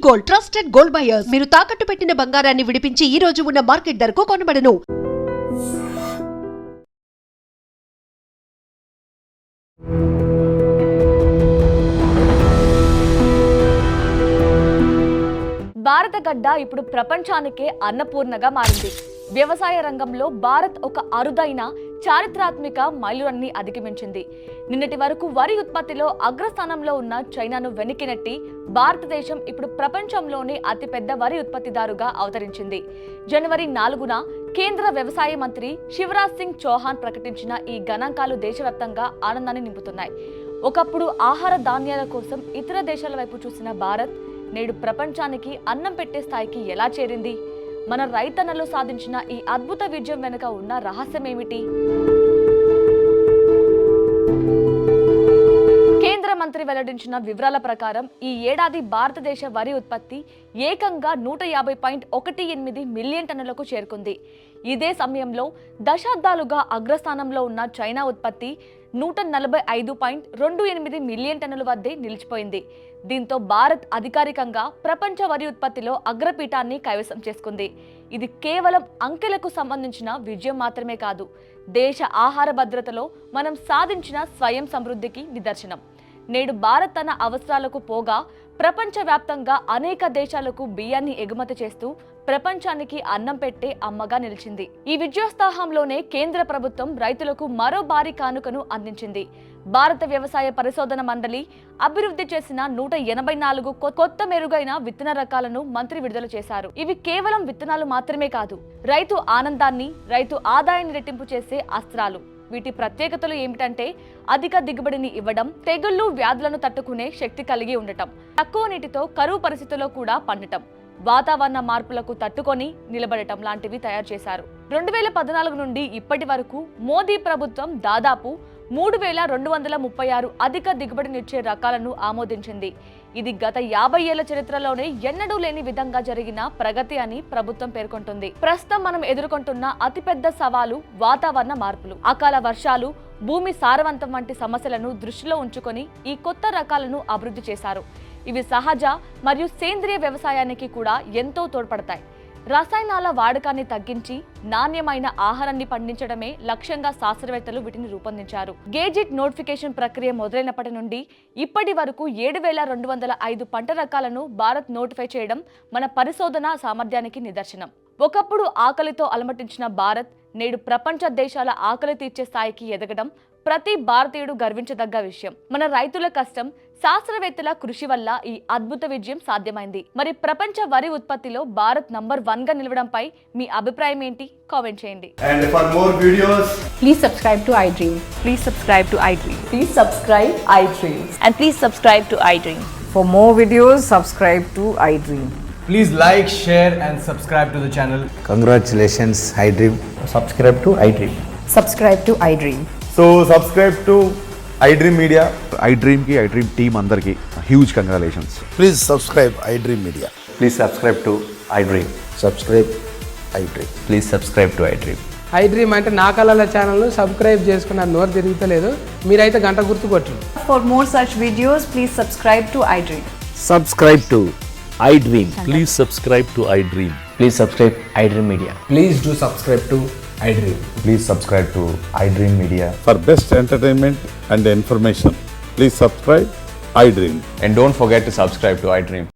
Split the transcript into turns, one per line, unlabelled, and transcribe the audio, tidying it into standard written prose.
Gold, trusted gold buyers. మీరు తాకట్టు పెట్టిన బంగారాన్ని విడిపించి ఈ రోజు ఉన్న మార్కెట్ ధరకు కొనబడను.
భారత గడ్డ ఇప్పుడు ప్రపంచానికే అన్నపూర్ణగా మారింది. వ్యవసాయ రంగంలో భారత్ ఒక అరుదైన చారిత్రాత్మక మైలురాయిని అధిగమించింది. నిన్నటి వరకు వరి ఉత్పత్తిలో అగ్రస్థానంలో ఉన్న చైనాను వెనక్కి నెట్టి భారతదేశం ఇప్పుడు ప్రపంచంలోనే అతిపెద్ద వరి ఉత్పత్తిదారుగా అవతరించింది. జనవరి 4న కేంద్ర వ్యవసాయ మంత్రి శివరాజ్ సింగ్ చౌహాన్ ప్రకటించిన ఈ గణాంకాలు దేశవ్యాప్తంగా ఆనందాన్ని నింపుతున్నాయి. ఒకప్పుడు ఆహార ధాన్యాల కోసం ఇతర దేశాల వైపు చూసిన భారత్ నేడు ప్రపంచానికి అన్నం పెట్టే స్థాయికి ఎలా చేరింది? మన రైతన్నలు సాధించిన ఈ అద్భుత విజయం వెనుక ఉన్న రహస్యం ఏమిటి? కేంద్ర మంత్రి వెల్లడించిన వివరాల ప్రకారం ఈ ఏడాది భారతదేశ వరి ఉత్పత్తి ఏకంగా 150.18 మిలియన్ టన్నులకు చేరుకుంది. ఇదే సమయంలో దశాబ్దాలుగా అగ్రస్థానంలో ఉన్న చైనా ఉత్పత్తి 145.28 మిలియన్ టన్నుల వద్దే నిలిచిపోయింది. దీంతో భారత్ అధికారికంగా ప్రపంచ వరి ఉత్పత్తిలో అగ్రపీఠాన్ని కైవసం చేసుకుంది. ఇది కేవలం అంకెలకు సంబంధించిన విజయం మాత్రమే కాదు, దేశ ఆహార భద్రతలో మనం సాధించిన స్వయం సమృద్ధికి నిదర్శనం. నేడు భారత్ తన అవసరాలకు పోగా ప్రపంచవ్యాప్తంగా అనేక దేశాలకు బియ్యాన్ని ఎగుమతి చేస్తూ ప్రపంచానికి అన్నం పెట్టే అమ్మగా నిలిచింది. ఈ విజయోత్సాహంలోనే కేంద్ర ప్రభుత్వం రైతులకు మరో భారీ కానుకను అందించింది. భారత వ్యవసాయ పరిశోధన మండలి అభివృద్ధి చేసిన 184 కొత్త మెరుగైన విత్తన రకాలను మంత్రి విడుదల చేశారు. ఇవి కేవలం విత్తనాలు మాత్రమే కాదు, రైతు ఆనందాన్ని, రైతు ఆదాయాన్ని రెట్టింపు చేసే అస్త్రాలు. వీటి ప్రత్యేకతలు ఏమిటంటే అధిక దిగుబడిని ఇవ్వడం, తెగుళ్లు వ్యాధులను తట్టుకునే శక్తి కలిగి ఉండటం, తక్కువ నీటితో కరువు పరిస్థితుల్లో కూడా పండటం, వాతావరణ మార్పులకు తట్టుకొని నిలబడటం లాంటివి తయారు చేశారు. 2014 నుండి ఇప్పటి వరకు మోదీ ప్రభుత్వం దాదాపు 3236 అధిక దిగుబడినిచ్చే రకాలను ఆమోదించింది. ఇది గత 50 ఏళ్ల చరిత్రలోనే ఎన్నడూ లేని విధంగా జరిగిన ప్రగతి అని ప్రభుత్వం పేర్కొంటుంది. ప్రస్తుతం మనం ఎదుర్కొంటున్న అతిపెద్ద సవాలు వాతావరణ మార్పులు. అకాల వర్షాలు, భూమి సారవంతం వంటి సమస్యలను దృష్టిలో ఉంచుకొని ఈ కొత్త రకాలను అభివృద్ధి చేశారు. ఇవి సహజ మరియు సేంద్రియ వ్యవసాయానికి కూడా ఎంతో తోడ్పడతాయి. రసాయనాల వాడకాన్ని తగ్గించి నాణ్యమైన ఆహారాన్ని పండించడమే లక్ష్యంగా శాస్త్రవేత్తలు వీటిని రూపొందించారు. గేజెట్ నోటిఫికేషన్ ప్రక్రియ మొదలైనప్పటి నుండి ఇప్పటి వరకు 7205 పంట రకాలను భారత్ నోటిఫై చేయడం మన పరిశోధన సామర్థ్యానికి నిదర్శనం. ఒకప్పుడు ఆకలితో అలమటించిన భారత్ నేడు ప్రపంచ దేశాల ఆకలి తీర్చే స్థాయికి ఎదగడం ప్రతి భారతీయుడు గర్వించదగ్గ విషయం. మన రైతుల కష్టం, శాస్త్రవేత్తల కృషి వల్ల ఈ అద్భుత విజయం సాధ్యమైంది. మరి ప్రపంచ వరి ఉత్పత్తిలో భారత్ నంబర్ 1 గా నిలవడంపై మీ అభిప్రాయం ఏంటి? కామెంట్ చేయండి.
And for more videos,
please subscribe to iDream.
Please subscribe to iDream.
Please subscribe iDream.
And please subscribe to iDream.
For more videos, subscribe to iDream.
please like, share and subscribe to the channel.
Congratulations, iDream.
Subscribe to iDream.
Subscribe to iDream.
So subscribe to iDream Media.
iDream ki iDream team andarki huge congratulations.
Please subscribe iDream Media.
Please subscribe to iDream.
Subscribe iDream.
Please subscribe to iDream.
iDream అంటే నా కళల ఛానల్ను subscribe చేసుకున్న నోరు తిరుగుతలేదు, మీరైతే గంట గుర్తు కొట్టండి.
For more such videos, please subscribe to iDream.
Subscribe to iDream.
Please subscribe to iDream.
Please subscribe iDream Media.
Please do subscribe to iDream.
Please subscribe to iDream Media.
For best entertainment and information, please subscribe iDream.
And don't forget to subscribe to iDream.